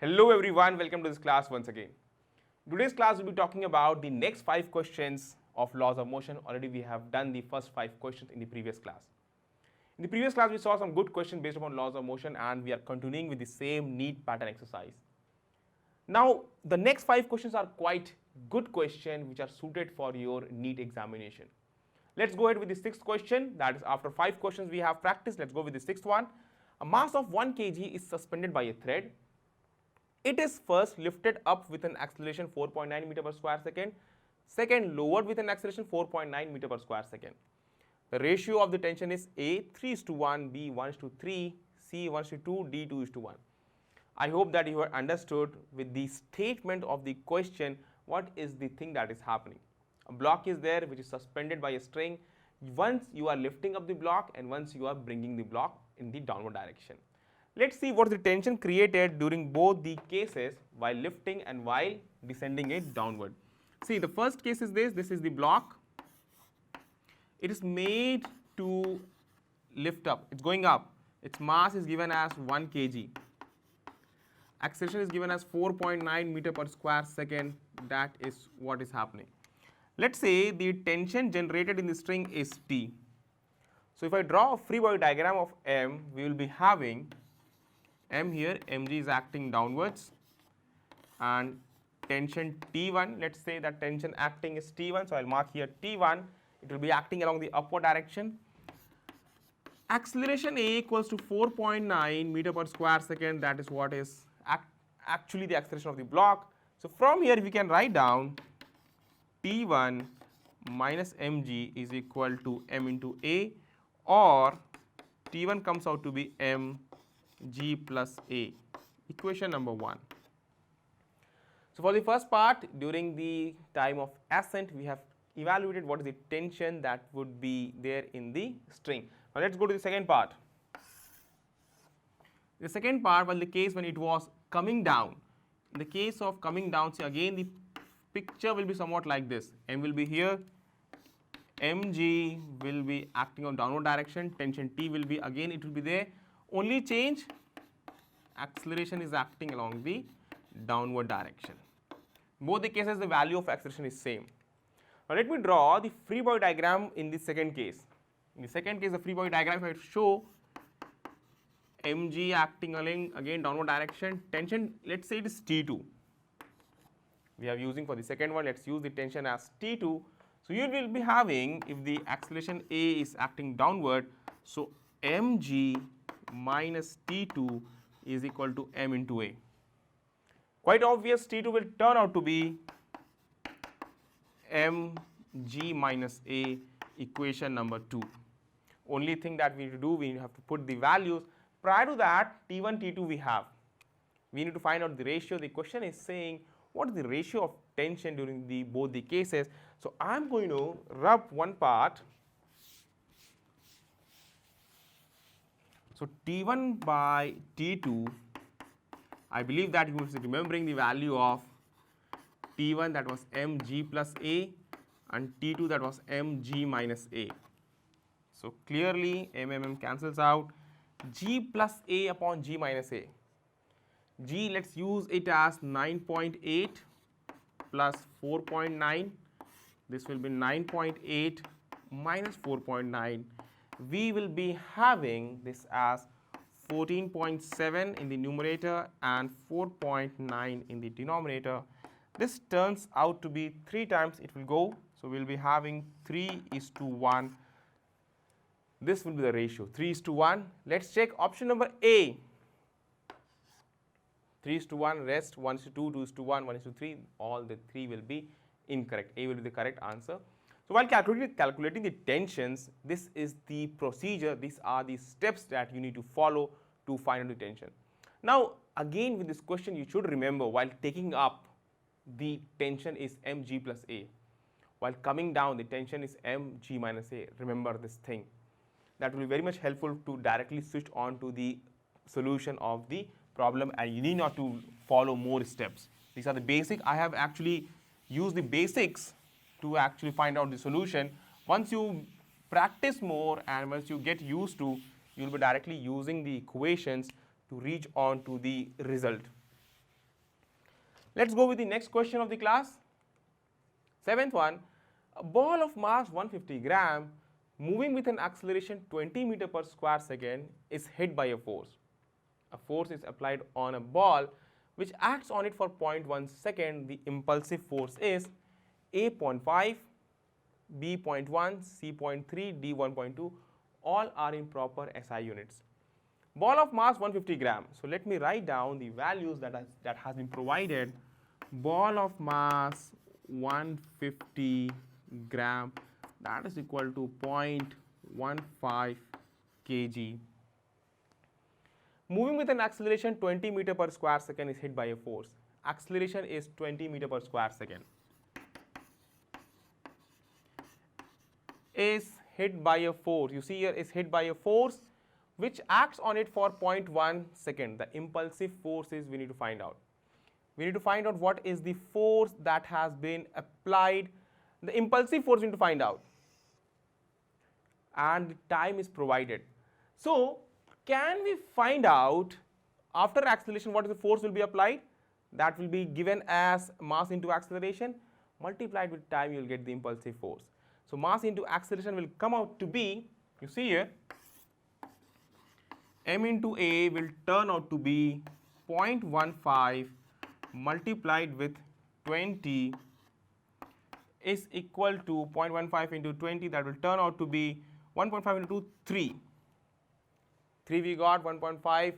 Hello everyone, welcome to this class once again. Today's class will be talking about the next 5 questions of laws of motion. Already we have done the first 5 questions in the previous class. In the previous class we saw some good questions based upon laws of motion and we are continuing with the same neat pattern exercise. Now the next 5 questions are quite good questions which are suited for your NEET examination. Let's go ahead with the 6th question. That is, after 5 questions we have practiced, let's go with the 6th one. A mass of 1 kg is suspended by a thread. It is first lifted up with an acceleration 4.9 meter per square second, second lowered with an acceleration 4.9 meter per square second. The ratio of the tension is A 3:1, B 1:3, C 1:2, D 2:1. I hope that you have understood with the statement of the question what is the thing that is happening. A block is there which is suspended by a string. Once you are lifting up the block and once you are bringing the block in the downward direction. Let's see what is the tension created during both the cases while lifting and while descending it downward. See, the first case is this is the block. It is made to lift up, it's going up. Its mass is given as 1 kg. Acceleration is given as 4.9 meter per square second. That is what is happening. Let's say the tension generated in the string is T. So if I draw a free body diagram of M, we will be having M here, mg is acting downwards and tension T1, let's say that tension acting is T1, so I'll mark here T1, it will be acting along the upward direction. Acceleration A equals to 4.9 meter per square second, that is what is actually the acceleration of the block. So from here we can write down T1 minus mg is equal to m into A, or T1 comes out to be mg plus A, equation number 1. So for the first part, during the time of ascent, we have evaluated what is the tension that would be there in the string. Now let's go to the second part. The second part was the case when it was coming down. In the case of coming down, see again the picture will be somewhat like this. M will be here, mg will be acting on downward direction, tension T will be again, it will be there. Only change, acceleration is acting along the downward direction. Both the cases the value of acceleration is same. Now let me draw the free body diagram in the second case. In the second case, the free body diagram, if I show mg acting along again downward direction, tension let's say it is T2. We are using for the second one, let's use the tension as T2. So you will be having, if the acceleration A is acting downward, so mg minus T2 is equal to m into A. Quite obvious, T2 will turn out to be mg minus A, equation number 2. Only thing that we need to do, we have to put the values. Prior to that, T1, T2 we have. We need to find out the ratio. The question is saying what is the ratio of tension during both the cases. So I am going to rub one part. So T1 by T2, I believe that you must be remembering the value of T1 that was mg plus A and T2 that was mg minus A. So clearly m cancels out, g plus A upon g minus A. G, let's use it as 9.8 plus 4.9. This will be 9.8 minus 4.9. We will be having this as 14.7 in the numerator and 4.9 in the denominator. This turns out to be 3 times it will go. So we will be having 3:1. This will be the ratio, 3:1. Let's check option number A. 3:1, rest 1:2, 2:1, 1:3, all the 3 will be incorrect. A will be the correct answer. So while calculating the tensions, this is the procedure, these are the steps that you need to follow to find out the tension. Now again with this question you should remember, while taking up the tension is mg plus A. While coming down the tension is mg minus A. Remember this thing. That will be very much helpful to directly switch on to the solution of the problem, and you need not to follow more steps. These are the basic. I have actually used the basics to actually find out the solution. Once you practice more and once you get used to, you will be directly using the equations to reach on to the result. Let's go with the next question of the class. Seventh one, a ball of mass 150 gram moving with an acceleration 20 meter per square second is hit by a force. A force is applied on a ball which acts on it for 0.1 second. The impulsive force is A 0.5, B 0.1, C 0.3, D 1.2. All are in proper SI units. Ball of mass 150 gram. So let me write down the values that has been provided. Ball of mass 150 gram, that is equal to 0.15 kg. Moving with an acceleration 20 meter per square second is hit by a force. Acceleration is 20 meter per square second. Is hit by a force. You see here is hit by a force which acts on it for 0.1 second. The impulsive force is we need to find out. We need to find out what is the force that has been applied. The impulsive force we need to find out. And the time is provided. So, can we find out after acceleration what is the force will be applied? That will be given as mass into acceleration. Multiplied with time, you will get the impulsive force. So, mass into acceleration will come out to be, you see here, m into a will turn out to be 0.15 multiplied with 20 is equal to 0.15 into 20, that will turn out to be 1.5 into 3. 3 we got 1.5,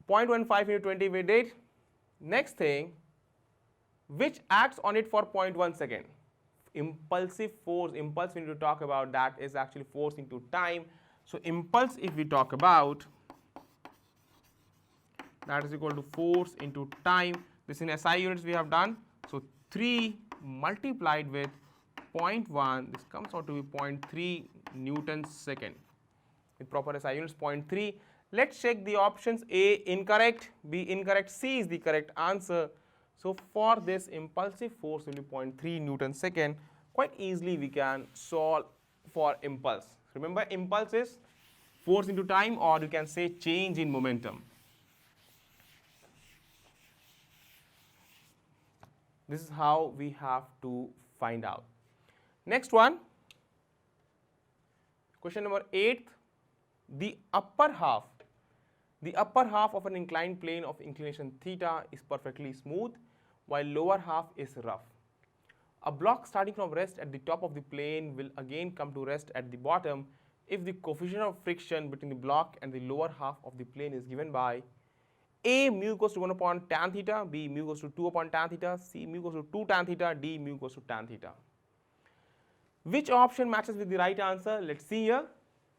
0.15 into 20 we did. Next thing, which acts on it for 0.1 second. Impulsive force, impulse we need to talk about, that is actually force into time. So, impulse if we talk about, that is equal to force into time. This in SI units we have done. So, 3 multiplied with 0.1, this comes out to be 0.3 Newton second. With proper SI units, 0.3. Let's check the options. A incorrect, B incorrect, C is the correct answer. So, for this impulsive force will be 0.3 Newton second. Quite easily we can solve for impulse. Remember, impulse is force into time, or you can say change in momentum. This is how we have to find out. Next one, question number 8. The upper half of an inclined plane of inclination theta is perfectly smooth, while lower half is rough. A block starting from rest at the top of the plane will again come to rest at the bottom if the coefficient of friction between the block and the lower half of the plane is given by A mu equals to 1 upon tan theta, B mu equals to 2 upon tan theta, C mu equals to 2 tan theta, D mu equals to tan theta. Which option matches with the right answer? Let's see here.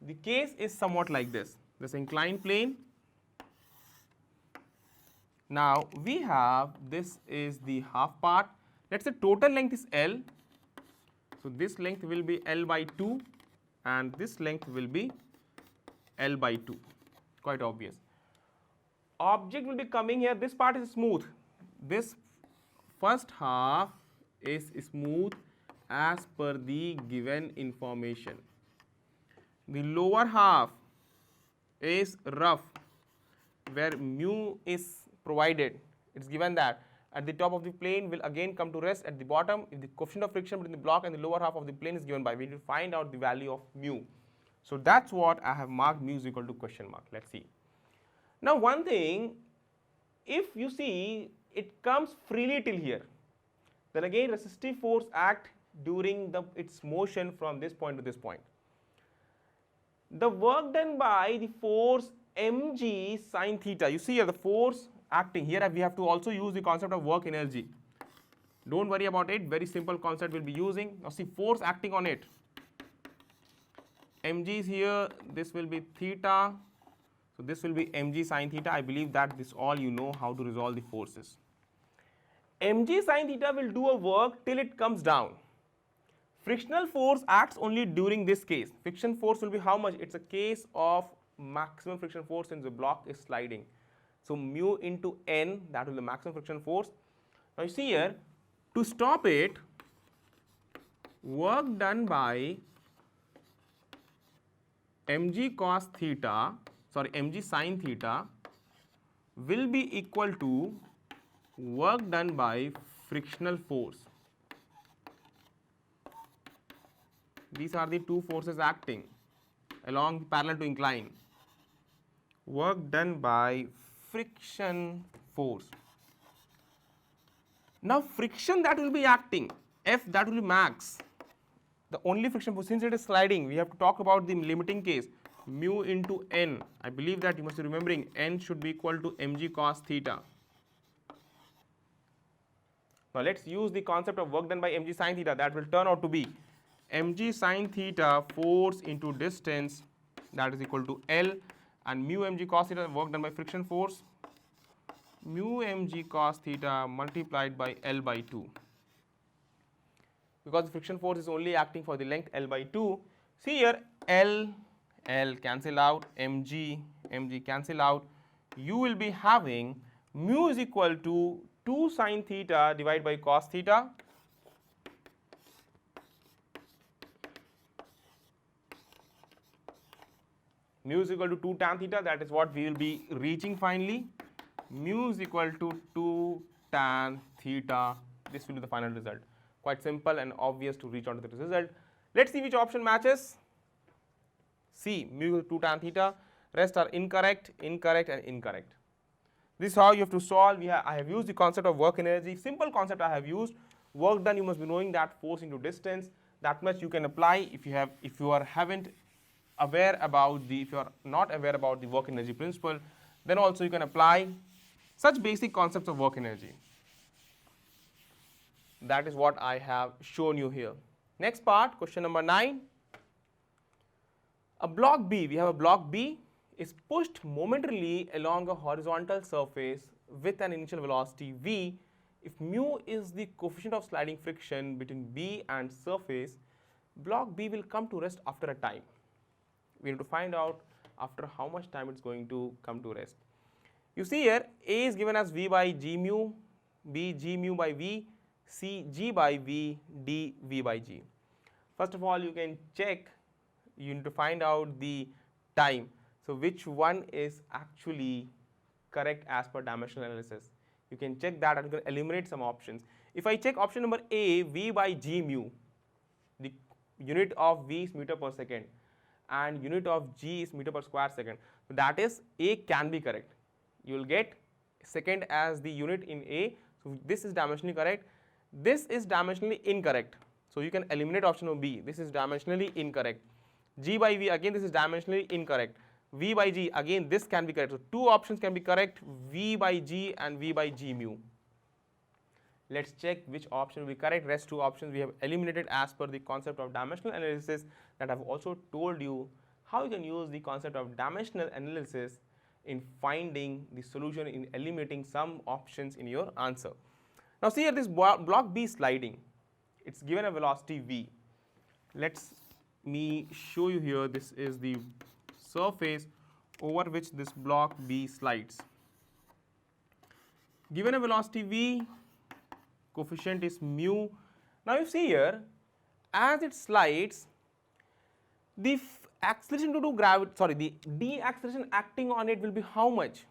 The case is somewhat like this. This inclined plane. Now we have, this is the half part. Let's say total length is L. So this length will be L by 2 and this length will be L by 2. Quite obvious. Object will be coming here. This part is smooth. This first half is smooth as per the given information. The lower half is rough, where mu is provided. It's given that at the top of the plane will again come to rest at the bottom if the coefficient of friction between the block and the lower half of the plane is given by. We need to find out the value of mu. So that's what I have marked, mu is equal to question mark. Let's see. Now one thing, if you see it comes freely till here, then again resistive force act during its motion from this point to this point. The work done by the force mg sine theta, you see here the force acting here, we have to also use the concept of work energy. Don't worry about it, very simple concept we'll be using. Now see, force acting on it, mg is here, this will be theta, so this will be mg sine theta. I believe that this all you know how to resolve the forces. Mg sine theta will do a work till it comes down. Frictional force acts only during this case. Friction force will be how much? It's a case of maximum friction force since the block is sliding. So mu into n, that will be the maximum friction force. Now you see here, to stop it, work done by mg cos theta, sorry, mg sin theta will be equal to work done by frictional force. These are the two forces acting along parallel to incline. Work done by friction force. Now friction that will be acting, F that will be max. The only friction force, since it is sliding, we have to talk about the limiting case, mu into n. I believe that you must be remembering n should be equal to mg cos theta. Now let's use the concept of work done by mg sin theta. That will turn out to be mg sin theta force into distance, that is equal to L, and mu mg cos theta work done by friction force, mu mg cos theta multiplied by L by 2. Because the friction force is only acting for the length L by 2, see here L cancel out, mg cancel out, you will be having mu is equal to 2 sin theta divided by cos theta mu is equal to 2 tan theta, that is what we will be reaching finally. Mu is equal to 2 tan theta. This will be the final result. Quite simple and obvious to reach on to the result. Let's see which option matches. C, mu 2 tan theta. Rest are incorrect, incorrect and incorrect. This is how you have to solve. I have used the concept of work energy. Simple concept I have used. Work done, you must be knowing that force into distance. That much you can apply if you are not aware about the work energy principle. Then also you can apply such basic concepts of work energy. That is what I have shown you here. Next part, question number 9. A block B, we have a block B is pushed momentarily along a horizontal surface with an initial velocity v. If mu is the coefficient of sliding friction between B and surface, block B will come to rest after a time. We need to find out after how much time it's going to come to rest. You see here A is given as V by G mu, B G mu by V, C G by V, D V by G. First of all, you can check, you need to find out the time. So which one is actually correct as per dimensional analysis. You can check that and you can eliminate some options. If I check option number A, V by G mu, the unit of V is meter per second and unit of G is meter per square second. So that is A can be correct. You will get second as the unit in A. So this is dimensionally correct. This is dimensionally incorrect. So you can eliminate option of B. This is dimensionally incorrect. G by V, again this is dimensionally incorrect. V by G, again this can be correct. So two options can be correct, V by G and V by G mu. Let's check which option will be correct. Rest two options we have eliminated as per the concept of dimensional analysis that I have also told you how you can use the concept of dimensional analysis in finding the solution, in eliminating some options in your answer. Now see here this block B is sliding. It's given a velocity v. Let me show you here. This is the surface over which this block B slides. Given a velocity v, coefficient is mu. Now you see here, as it slides, the acceleration due to gravity, the deceleration acting on it will be how much?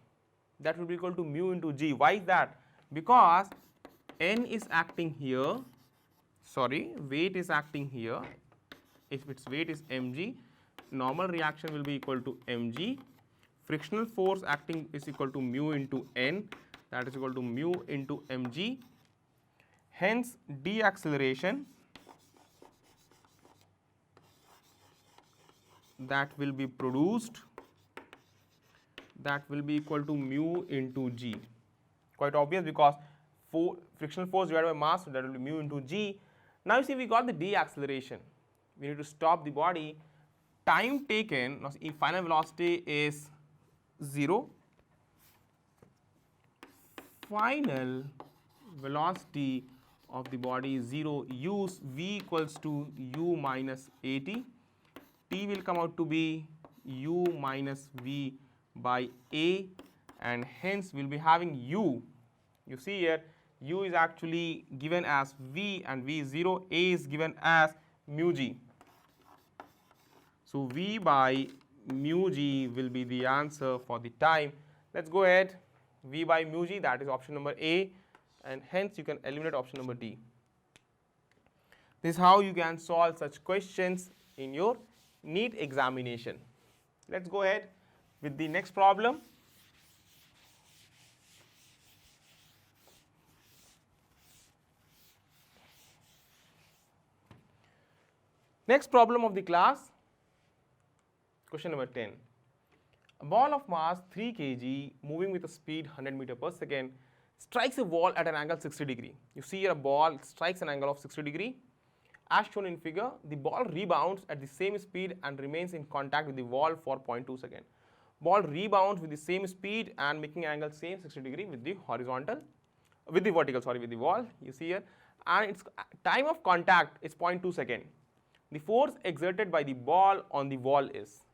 That will be equal to mu into g. Why is that? Because n is acting here, weight is acting here. If its weight is mg, normal reaction will be equal to mg. Frictional force acting is equal to mu into n, that is equal to mu into mg. Hence deceleration that will be produced, that will be equal to mu into g. Quite obvious, because frictional force divided by mass, so that will be mu into g. Now you see we got the deceleration. We need to stop the body. Time taken, now if final velocity is 0, final velocity of the body is 0, use v equals to u minus at. T will come out to be u minus v by a, and hence we will be having u. You see here u is actually given as v and v is 0, a is given as mu g. So v by mu g will be the answer for the time. Let's go ahead. V by mu g, that is option number A. and hence you can eliminate option number D. This is how you can solve such questions in your NEET examination. Let's go ahead with the next problem. Next problem of the class, question number 10. A ball of mass 3 kg moving with a speed 100 meter per second strikes a wall at an angle 60 degree. You see here a ball strikes an angle of 60 degree. As shown in figure, the ball rebounds at the same speed and remains in contact with the wall for 0.2 seconds. Ball rebounds with the same speed and making angle same 60 degree with the vertical wall. You see here, and its time of contact is 0.2 seconds. The force exerted by the ball on the wall is.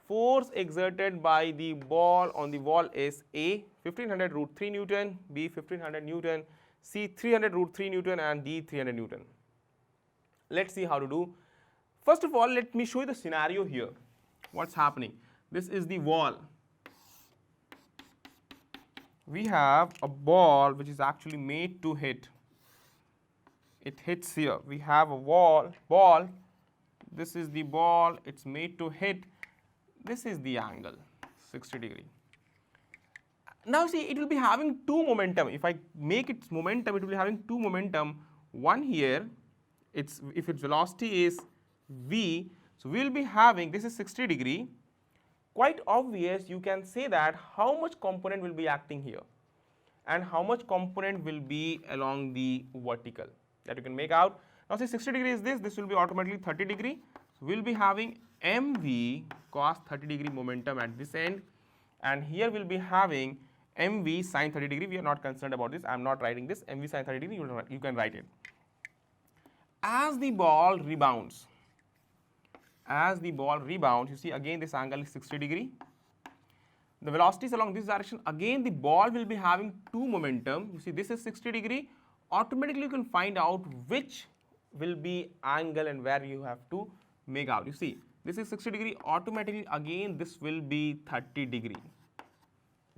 Force exerted by the ball on the wall is A 1500 root 3 Newton, B 1500 Newton, C 300 root 3 Newton, and D 300 Newton. Let's see how to do. First of all, let me show you the scenario here. What's happening? This is the wall. We have a ball which is actually made to hit. It hits here. We have a ball. This is the ball. It's made to hit. This is the angle, 60 degree. Now see, it will be having two momentum. If I make its momentum, it will be having two momentum. One here, if its velocity is v, so we will be having, this is 60 degree. Quite obvious, you can say that how much component will be acting here and how much component will be along the vertical, that you can make out. Now say 60 degree is this will be automatically 30 degree. So we will be having mv cos 30 degree momentum at this end, and here we will be having mv sin 30 degree. We are not concerned about this. I am not writing this. Mv sin 30 degree, you can write it. As the ball rebounds, you see again this angle is 60 degree. The velocities along this direction, again the ball will be having two momentum. You see this is 60 degree. Automatically you can find out which will be angle and where you have to make out. You see this is 60 degree, automatically again this will be 30 degree.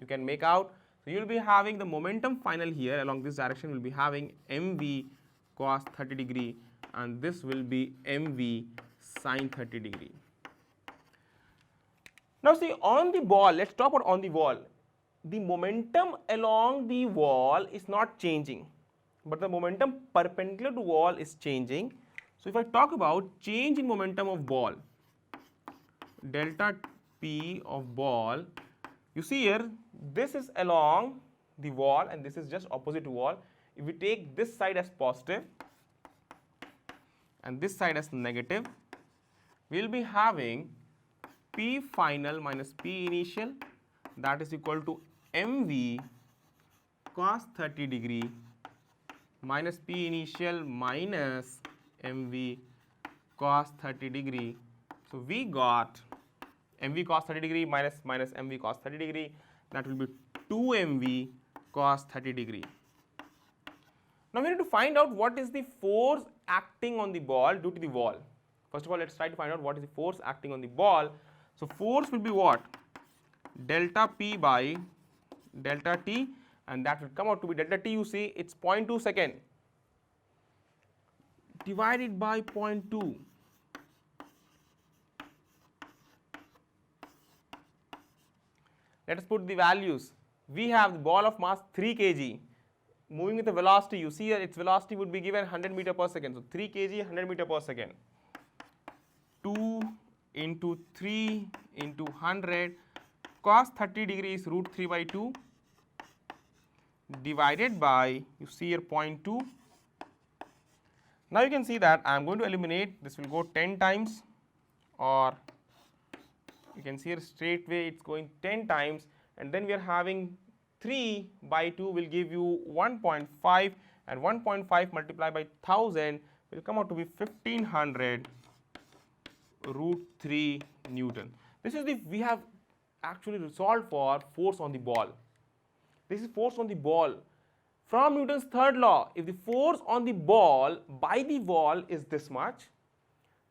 You can make out. So you will be having the momentum final here along this direction will be having mv cos 30 degree, and this will be mv sin 30 degree. Now see on the ball, let's talk about on the wall. The momentum along the wall is not changing, but the momentum perpendicular to wall is changing. So if I talk about change in momentum of ball, delta p of ball, you see here this is along the wall and this is just opposite to wall. If we take this side as positive and this side as negative, we will be having P final minus P initial, that is equal to mv cos 30 degree minus P initial minus mv cos 30 degree. So we got mv cos 30 degree minus mv cos 30 degree, that will be 2mv cos 30 degree. Now we need to find out what is the force acting on the ball due to the wall. First of all, let's try to find out what is the force acting on the ball. So force will be what? Delta P by delta T, and that will come out to be delta T, you see it's 0.2 second divided by 0.2. Let us put the values. We have the ball of mass 3 kg moving with a velocity. You see here its velocity would be given 100 meter per second. So 3 kg 100 meter per second. 2 into 3 into 100 cos 30 degrees root 3 by 2 divided by, you see here 0.2. Now you can see that I am going to eliminate, this will go 10 times, or you can see here straight way it's going 10 times, and then we are having 3 by 2 will give you 1.5, and 1.5 multiplied by 1000 will come out to be 1500 root 3 Newton. This is the, we have actually resolved for force on the ball. This is force on the ball. From Newton's third law, if the force on the ball by the wall is this much,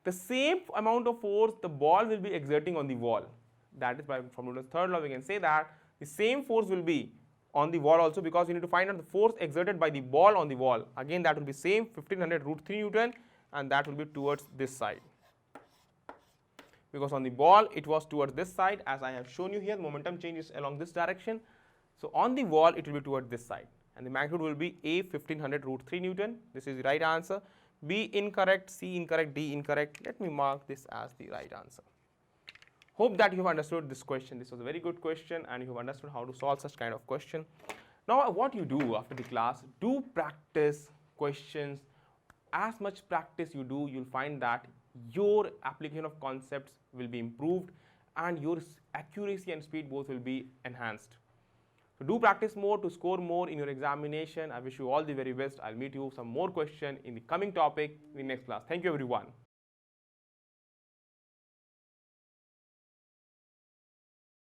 the same amount of force the ball will be exerting on the wall. That is by, from Newton's third law we can say that the same force will be on the wall also, because you need to find out the force exerted by the ball on the wall. Again, that will be same 1500 root 3 Newton, and that will be towards this side, because on the ball it was towards this side, as I have shown you here. Momentum change is along this direction. So on the wall it will be towards this side, and the magnitude will be A 1500 root 3 Newton. This is the right answer. B incorrect, C incorrect, D incorrect. Let me mark this as the right answer. Hope that you have understood this question. This was a very good question, and you have understood how to solve such kind of question. Now what you do after the class, do practice questions. As much practice you do, you'll find that your application of concepts will be improved, and your accuracy and speed both will be enhanced. So do practice more to score more in your examination. I wish you all the very best. I'll meet you some more question in the coming topic in the next class. Thank you everyone.